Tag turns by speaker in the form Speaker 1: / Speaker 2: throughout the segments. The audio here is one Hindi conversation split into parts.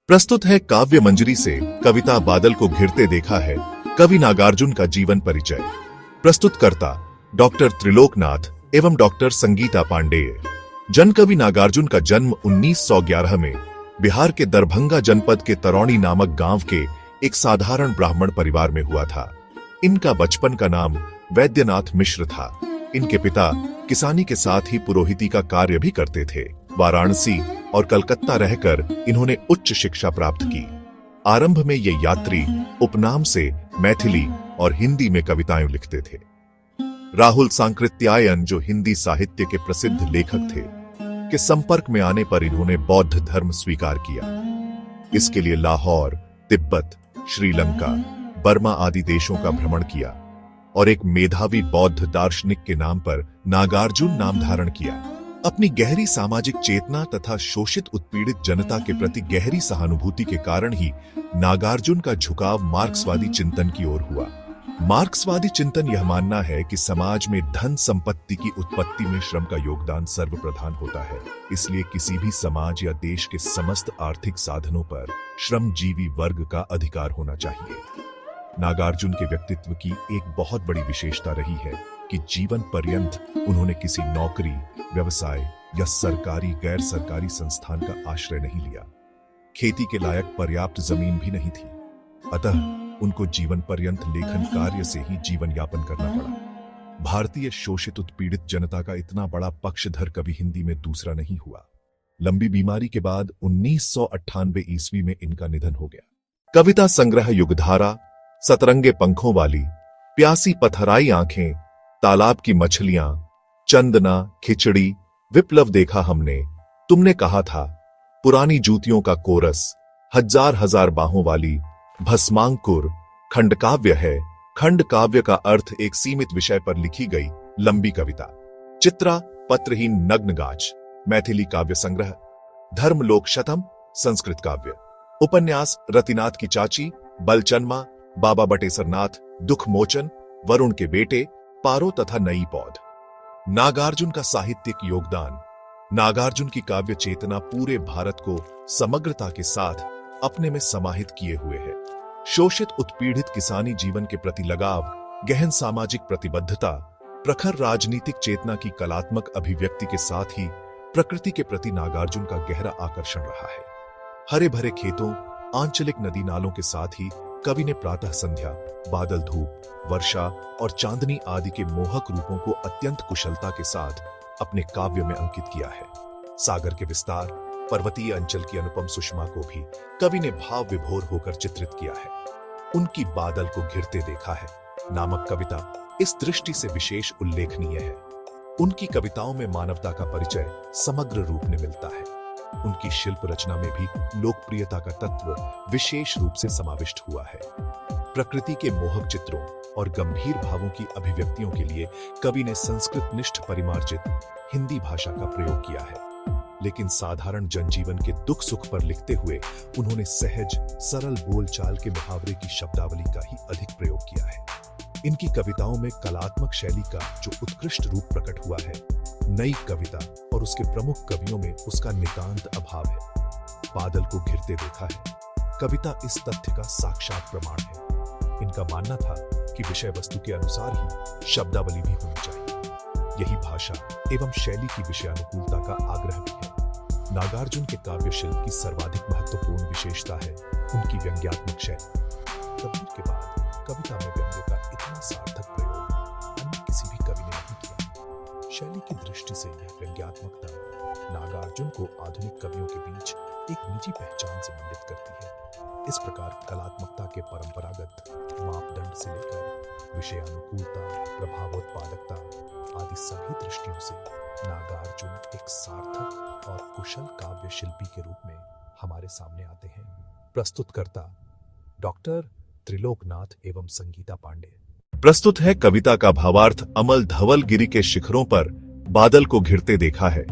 Speaker 1: प्रस्तुत है काव्य मंजरी से कविता बादल को घिरते देखा है कवि नागार्जुन का जीवन परिचय। प्रस्तुतकर्ता डॉक्टर त्रिलोकनाथ एवं डॉक्टर संगीता पांडेय। जन कवि नागार्जुन का जन्म 1911 में बिहार के दरभंगा जनपद के तरौनी नामक गांव के एक साधारण ब्राह्मण परिवार में हुआ था। इनका बचपन का नाम वैद्यनाथ मिश्र था। इनके पिता किसानी के साथ ही पुरोहिती का कार्य भी करते थे। वाराणसी और कलकत्ता रहकर इन्होंने उच्च शिक्षा प्राप्त की। आरंभ में ये यात्री उपनाम से मैथिली और हिंदी में कविताएं लिखते थे। राहुल सांकृत्यायन, जो हिंदी साहित्य के प्रसिद्ध लेखक थे, के संपर्क में आने पर इन्होंने बौद्ध धर्म स्वीकार किया। इसके लिए लाहौर, तिब्बत, श्रीलंका, बर्मा आदि देशों का भ्रमण किया और एक मेधावी बौद्ध दार्शनिक के नाम पर नागार्जुन नाम धारण किया। अपनी गहरी सामाजिक चेतना तथा शोषित उत्पीड़ित जनता के प्रति गहरी सहानुभूति के कारण ही नागार्जुन का झुकाव मार्क्सवादी चिंतन की ओर हुआ। मार्क्सवादी चिंतन यह मानना है कि समाज में धन संपत्ति की उत्पत्ति में श्रम का योगदान सर्वप्रधान होता है, इसलिए किसी भी समाज या देश के समस्त आर्थिक साधनों पर श्रमजीवी वर्ग का अधिकार होना चाहिए। नागार्जुन के व्यक्तित्व की एक बहुत बड़ी विशेषता रही है कि जीवन पर्यंत उन्होंने किसी नौकरी, व्यवसाय या सरकारी गैर सरकारी संस्थान का आश्रय नहीं लिया। खेती के लायक पर्याप्त जमीन भी नहीं थी, अतः उनको जीवन पर्यंत लेखन कार्य से ही जीवन यापन करना पड़ा। भारतीय शोषित उत्पीड़ित जनता का इतना बड़ा पक्षधर कभी हिंदी में दूसरा नहीं हुआ। लंबी बीमारी के बाद 1998 ईस्वी में इनका निधन हो गया। कविता संग्रह युगधारा, सतरंगे पंखों वाली, प्यासी पथराई आंखें, तालाब की मछलियां, चंदना, खिचड़ी, विप्लव देखा हमने, तुमने कहा था, पुरानी जूतियों का कोरस, हजार हजार बाहों वाली, भस्मांकुर, खंडकाव्य है। खंडकाव्य का अर्थ एक सीमित विषय पर लिखी गई लंबी कविता। चित्रा, पत्रहीन नग्नगाच, मैथिली काव्य संग्रह। धर्मलोक शतम, संस्कृत काव्य। उपन्यास, रतिनाथ की चाची, बलचन्मा, बाबा बटेसरनाथ, दुख मोचन, वरुण के बेटे, पारो तथा नई पौध। नागार्जुन का साहित्यिक योगदान। नागार्जुन की काव्य चेतना पूरे भारत को समग्रता के साथ अपने में समाहित किए हुए है। शोषित उत्पीड़ित किसानी जीवन के प्रति लगाव, गहन सामाजिक प्रतिबद्धता, प्रखर राजनीतिक चेतना की कलात्मक अभिव्यक्ति के साथ ही प्रकृति के प्रति नागार्जुन का गहरा आकर्षण रहा है। हरे भरे खेतों, आंचलिक नदी नालों के साथ ही कवि ने प्रातः संध्या, बादल धूप, वर्षा और चांदनी आदि के मोहक रूपों को अत्यंत कुशलता के साथ अपने काव्य में अंकित किया है। सागर के विस्तार, पर्वतीय अंचल की अनुपम सुषमा को भी कवि ने भाव विभोर होकर चित्रित किया है। उनकी बादल को घिरते देखा है नामक कविता इस दृष्टि से विशेष उल्लेखनीय है। उनकी कविताओं में मानवता का परिचय समग्र रूप में मिलता है। उनकी शिल्प रचना में भी लोकप्रियता का तत्व विशेष रूप से समाविष्ट हुआ है। प्रकृति के मोहक चित्रों और गंभीर भावों की अभिव्यक्तियों के लिए कवि ने संस्कृत निष्ठ परिमार्जित हिंदी भाषा का प्रयोग किया है, लेकिन साधारण जनजीवन के दुख सुख पर लिखते हुए उन्होंने सहज सरल बोलचाल के मुहावरे की शब्दावली का ही अधिक प्रयोग किया है। इनकी कविताओं में कलात्मक शैली का जो उत्कृष्ट रूप प्रकट हुआ है, नई कविता और उसके प्रमुख कवियों में उसका नितांत अभाव है। बादल को घिरते देखा है कविता इस तथ्य का साक्षात प्रमाण है। इनका मानना था कि विषय वस्तु के अनुसार ही शब्दावली भी होनी चाहिए। यही भाषा एवं शैली की विषयानुकूलता का आग्रह भी है। नागार्जुन के काव्य शिल्प की सर्वाधिक महत्वपूर्ण विशेषता है उनकी व्यंग्यात्मक शैली। कबीर के बाद कविता में व्यंग्य का इतना सार्थक प्रयोग अन्य किसी भी कवि ने नहीं किया। शैली की दृष्टि से यह व्यंग्यात्मकता नागार्जुन को आधुनिक कवियों के बीच एक निजी पहचान संबंधित करती है। इस प्रकार कलात्मकता के परंपरागत मापदंड से लेकर विषयानुकूलता, प्रभावोत्पादकता आदि सभी दृष्टियों से नागार्जुन एक सार्थक और कुशल काव्य शिल्पी के रूप में हमारे सामने आते हैं। प्रस्तुतकर्ता डॉक्टर त्रिलोकनाथ एवं संगीता पांडे। प्रस्तुत है कविता का भावार्थ। अमल धवल गिरी के शिखरों पर बादल को घिरते देखा है।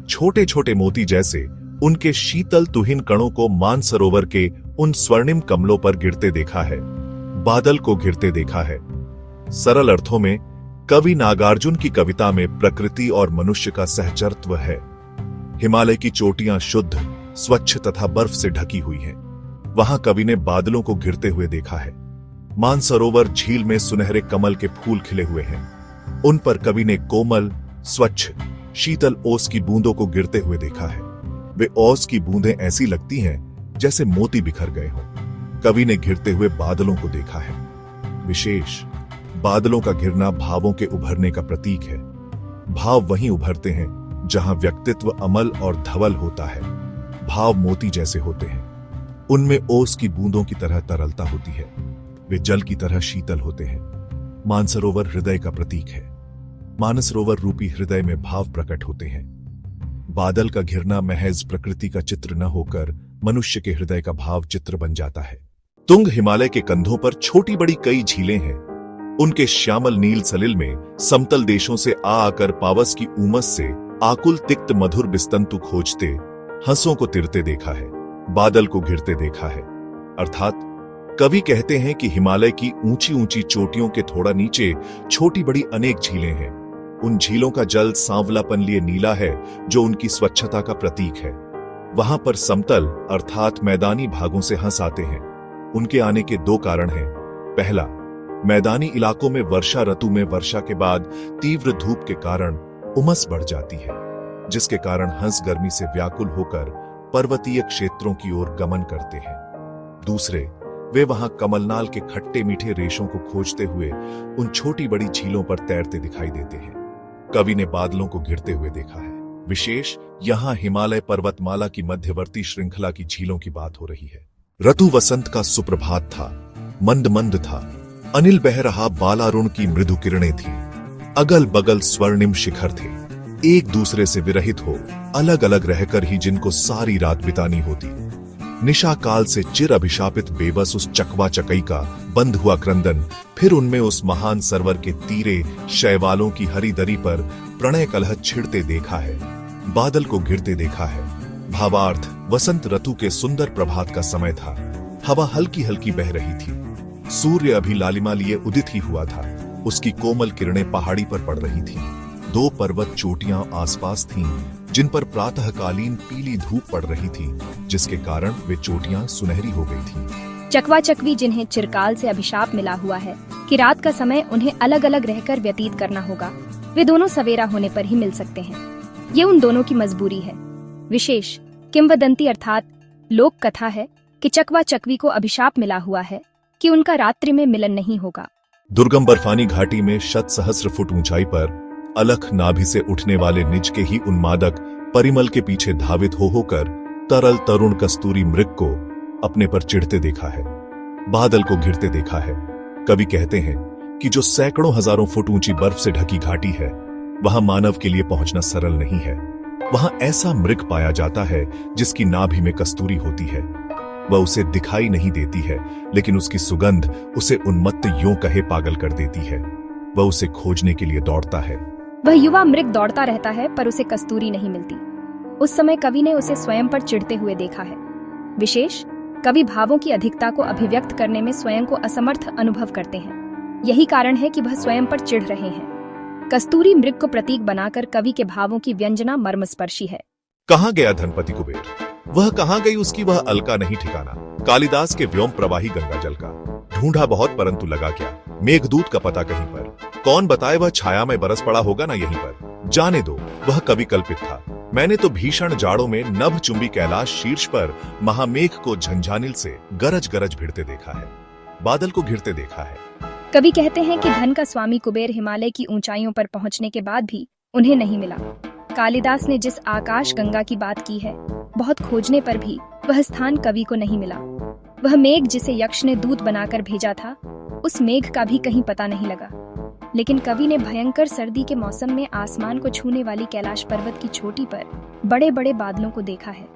Speaker 1: छोटे छोटे मोती जैसे उनके शीतल तुहिन कणों को मानसरोवर के उन स्वर्णिम कमलों पर गिरते देखा है। बादल को घिरते देखा है। सरल अर्थों में कवि नागार्जुन की कविता में प्रकृति और मनुष्य का सहचरत्व है। हिमालय की चोटियां शुद्ध स्वच्छ तथा बर्फ से ढकी हुई हैं। वहां कवि ने बादलों को घिरते हुए देखा है। मानसरोवर झील में सुनहरे कमल के फूल खिले हुए हैं। उन पर कवि ने कोमल, स्वच्छ, शीतल ओस की बूंदों को गिरते हुए देखा है। वे ओस की बूंदें ऐसी लगती हैं जैसे मोती बिखर गए हों। कवि ने घिरते हुए बादलों को देखा है। विशेष, बादलों का घिरना भावों के उभरने का प्रतीक है। भाव वहीं उभरते हैं जहां व्यक्तित्व अमल और धवल होता है। भाव मोती जैसे होते हैं। उनमें ओस की बूंदों की तरह तरलता होती है। वे जल की तरह शीतल होते हैं। मानसरोवर हृदय का प्रतीक है। मानसरोवर रूपी हृदय में भाव प्रकट होते हैं। बादल का घिरना महज प्रकृति का चित्र न होकर मनुष्य के हृदय का भाव चित्र बन जाता है। तुंग हिमालय के कंधों पर छोटी बड़ी कई झीलें हैं। उनके श्यामल नील सलिल में समतल देशों से आकर पावस की उमस से आकुल तिक्त मधुर बिस्तंतु खोजते, हंसों को तिरते देखा है, बादल को घिरते देखा है। अर्थात कवि कहते हैं कि हिमालय की ऊंची ऊंची चोटियों के थोड़ा नीचे छोटी बड़ी अनेक झीलें हैं। उन झीलों का जल सांवलापन लिए नीला है, जो उनकी स्वच्छता का प्रतीक है। वहां पर समतल अर्थात मैदानी भागों से हंस आते हैं। उनके आने के दो कारण हैं। पहला, मैदानी इलाकों में वर्षा ऋतु में वर्षा के बाद तीव्र धूप के कारण उमस बढ़ जाती है, जिसके कारण हंस गर्मी से व्याकुल होकर पर्वतीय क्षेत्रों की ओर गमन करते हैं। दूसरे, वे वहां कमलनाल के खट्टे मीठे रेशों को खोजते हुए उन छोटी बड़ी झीलों पर तैरते दिखाई देते हैं। कवि ने बादलों को घिरते हुए देखा है। विशेष, यहां हिमालय पर्वतमाला की मध्यवर्ती श्रृंखला की झीलों की बात हो रही है। ऋतु वसंत का सुप्रभात था। मंद मंद था। अनिल बह रहा, बालारुण की मृदु किरणें थी। अगल बगल स्वर्णिम शिखर थे, एक दूसरे से विरहित हो अलग अलग रहकर ही जिनको सारी रात बितानी होती। निशा काल से चिर अभिशापित बेबस उस चकवा चकई का बंद हुआ क्रंदन, फिर उनमें उस महान सरवर के तीरे शैवालों की हरी दरी पर प्रणय कलह छिड़ते देखा है। बादल को घिरते देखा है। भावार्थ, वसंत ऋतु के सुंदर प्रभात का समय था। हवा हल्की हल्की बह रही थी। सूर्य अभी लालिमा लिए उदित ही हुआ था। उसकी कोमल किरणें पहाड़ी पर पड़ रही थीं। दो पर्वत चोटियां आसपास थीं, जिन पर प्रातःकालीन पीली धूप पड़ रही थी, जिसके कारण वे चोटियां सुनहरी हो गई थीं।
Speaker 2: चकवा चकवी जिन्हें चिरकाल से अभिशाप मिला हुआ है कि रात का समय उन्हें अलग अलग रहकर व्यतीत करना होगा, वे दोनों सवेरा होने पर ही मिल सकते हैं। ये उन दोनों की मजबूरी है। विशेष, किंवदंती अर्थात लोक कथा है कि चकवा चकवी को अभिशाप मिला हुआ है कि उनका रात्रि में मिलन नहीं होगा।
Speaker 1: दुर्गम बर्फानी घाटी में शत सहस्र फुट ऊंचाई पर अलख नाभि से उठने वाले निज के ही उन्मादक परिमल के पीछे धावित हो होकर तरल तरुण कस्तूरी मृग को अपने पर चिढ़ते देखा है। बादल को घिरते देखा है। कवि कहते हैं कि जो सैकड़ों हजारों फुट ऊंची बर्फ से ढकी घाटी है, वहां मानव के लिए पहुंचना सरल नहीं है। वहां ऐसा मृग पाया जाता है जिसकी नाभि में कस्तूरी होती है। वह उसे दिखाई नहीं देती है, लेकिन उसकी सुगंध उसे उन्मत्त यूं कहे पागल कर देती है। वह उसे खोजने के लिए दौड़ता है।
Speaker 2: वह युवा मृग दौड़ता रहता है, पर उसे कस्तूरी नहीं मिलती। उस समय कवि ने उसे स्वयं पर चिढ़ते हुए देखा है। विशेष, कवि भावों की अधिकता को अभिव्यक्त करने में स्वयं को असमर्थ अनुभव करते हैं। यही कारण है कि वह स्वयं पर चिढ़ रहे हैं। कस्तूरी मृग को प्रतीक बनाकर कवि के भावों की व्यंजना मर्मस्पर्शी है।
Speaker 1: कहाँ गया धनपति कुबेर? वह कहाँ गई उसकी वह अलका नहीं ठिकाना। कालिदास के व्योम प्रवाही गंगा जल का ढूंढा बहुत, परंतु लगा क्या? मेघदूत का पता कहीं पर। कौन बताए वह छाया में बरस पड़ा होगा ना यहीं पर। जाने दो, वह कवि कल्पित था। मैंने तो भीषण जाड़ों में नभ चुंबी कैलाश शीर्ष पर महामेघ को झंझानिल से गरज गरज भिड़ते देखा है। बादल को घिरते देखा है।
Speaker 2: कवि कहते हैं कि धन का स्वामी कुबेर हिमालय की ऊंचाइयों पर पहुंचने के बाद भी उन्हें नहीं मिला। कालिदास ने जिस आकाश गंगा की बात की है, बहुत खोजने पर भी वह स्थान कवि को नहीं मिला। वह मेघ जिसे यक्ष ने दूत बनाकर भेजा था, उस मेघ का भी कहीं पता नहीं लगा। लेकिन कवि ने भयंकर सर्दी के मौसम में आसमान को छूने वाली कैलाश पर्वत की चोटी पर बड़े बड़े बादलों को देखा है।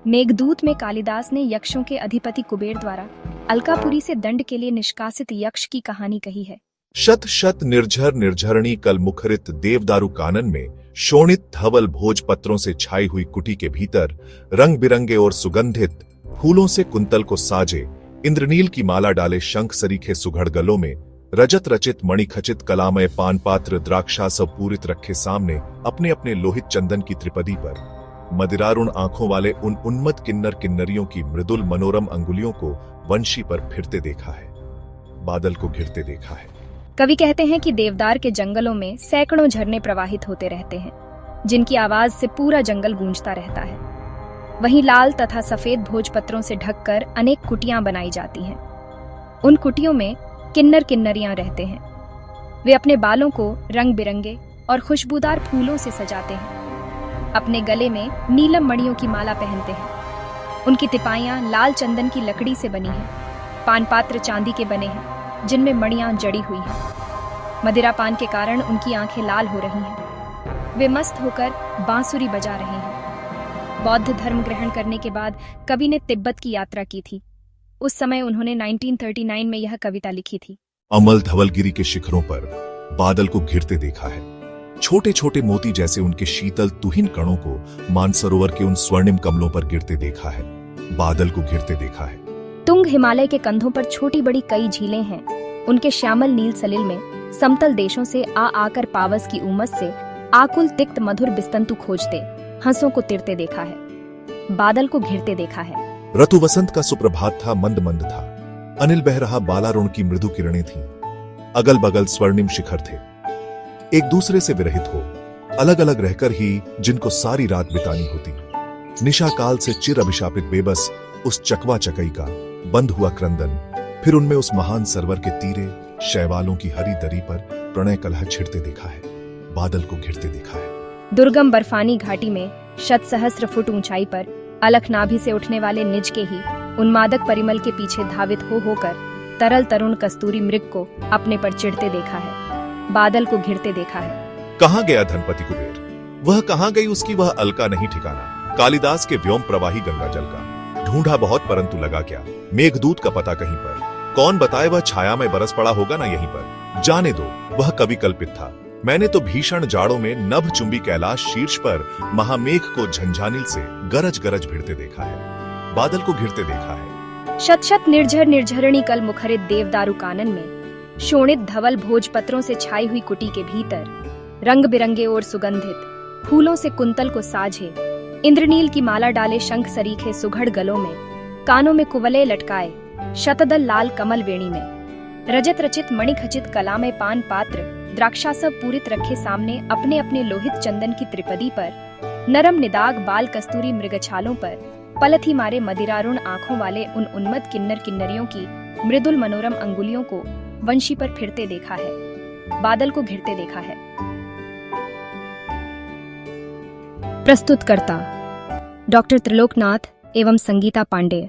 Speaker 2: मेघदूत में कालिदास ने यक्षों के अधिपति कुबेर द्वारा अलकापुरी से दंड के लिए निष्कासित यक्ष की कहानी कही है।
Speaker 1: शत शत निर्झर निर्झरणी कल मुखरित देवदारू कानन में शोणित धवल भोज पत्रों से छाई हुई कुटी के भीतर रंग बिरंगे और सुगंधित फूलों से कुंतल को साजे, इंद्रनील की माला डाले शंख सरीखे सुघड़ गलों में रजत रचित मणिखचित कलामय पान पात्र द्राक्षासव पूरित रखे सामने अपने अपने लोहित चंदन की त्रिपदी पर मदिरारुण आंखों वाले उन उन्मत्त किन्नर किन्नरियों की मृदुल मनोरम अंगुलियों को वंशी पर फिरते देखा है, बादल को घिरते देखा है।
Speaker 2: कवि कहते हैं कि देवदार के जंगलों में सैकड़ों झरने प्रवाहित होते रहते हैं, जिनकी आवाज से पूरा जंगल गूंजता रहता है। वहीं लाल तथा सफेद भोजपत्रों से ढककर अनेक कुटियां बनाई जाती हैं। उन कुटियों में किन्नर किन्नरियां रहते हैं। वे अपने बालों को रंग बिरंगे और खुशबूदार फूलों से सजाते हैं। अपने गले में नीलम मणियों की माला पहनते हैं। उनकी तिपाइयां लाल चंदन की लकड़ी से बनी हैं। पान पात्र चांदी के बने हैं, जिनमें मणियां जड़ी हुई हैं। मदिरा पान के कारण उनकी आंखें लाल हो रही हैं। वे मस्त होकर बांसुरी बजा रहे हैं। बौद्ध धर्म ग्रहण करने के बाद कवि ने तिब्बत की यात्रा की थी। उस समय उन्होंने 1939 में यह कविता लिखी थी।
Speaker 1: अमल धवलगिरी के शिखरों पर बादल को घिरते देखा है। छोटे छोटे मोती जैसे उनके शीतल तुहिन कणों को मानसरोवर के उन स्वर्णिम कमलों पर गिरते देखा है, बादल को घिरते देखा है।
Speaker 2: तुंग हिमालय के कंधों पर छोटी बड़ी कई झीलें हैं। उनके श्यामल नील सलिल में समतल देशों से आकर पावस की उमस से आकुल तिक्त मधुर बिस्तंतु खोजते हंसों को तिरते देखा है, बादल को घिरते देखा है।
Speaker 1: ऋतु वसंत का सुप्रभात था, मंद मंद था। अनिल बह रहा, बालारुण की मृदु किरणें थीं। अगल बगल स्वर्णिम शिखर थे, एक दूसरे से विरहित हो, अलग अलग रहकर ही जिनको सारी रात बितानी होती। निशा काल से चिर अभिशापित बेबस उस चकवा चकई का बंद हुआ क्रंदन, फिर उनमें उस महान सरवर के तीरे शैवालों की हरी दरी पर प्रणय कलह छिड़ते देखा है, बादल को घिरते देखा है।
Speaker 2: दुर्गम बर्फानी घाटी में शत सहस्र फुट ऊंचाई पर अलख नाभि से उठने वाले निज के ही उन्मादक परिमल के पीछे धावित होकर तरल तरुण कस्तूरी मृग को अपने पर चिढ़ते देखा है, बादल को घिरते देखा है।
Speaker 1: कहाँ गया धनपति कुबेर? वह कहाँ गई उसकी वह अलका नहीं ठिकाना। कालिदास के व्योम प्रवाही गंगा जल का ढूंढा बहुत परंतु लगा क्या। मेघदूत का पता कहीं पर, कौन बताए वह छाया में बरस पड़ा होगा ना यहीं पर। जाने दो, वह कवि कल्पित था। मैंने तो भीषण जाड़ों में नभ चुंबी कैलाश शीर्ष पर महामेघ को झंझानिल से गरज गरज भिड़ते देखा है, बादल को घिरते देखा है।
Speaker 2: शत शत निर्झर निर्झरणी कल मुखरित देवदारू कानन में शोणित धवल भोजपत्रों से छाई हुई कुटी के भीतर रंग बिरंगे और सुगंधित फूलों से कुंतल को साझे इंद्रनील की माला डाले शंख सरीखे सुघड़ गलों में, कानों में कुवले लटकाए शतदल लाल कमल वेणी में, रजत रचित मणिखचित कला में पान पात्र द्राक्षासव पूरित रखे सामने अपने अपने लोहित चंदन की त्रिपदी पर, नरम निदाग बाल कस्तूरी मृगछालों पर पलथी मारे मदिरारुण आंखों वाले उन उन्मत्त किन्नर किन्नरियों की मृदुल मनोरम अंगुलियों को वंशी पर फिरते देखा है, बादल को घिरते देखा है। प्रस्तुतकर्ता डॉक्टर त्रिलोकनाथ एवं संगीता पांडेय।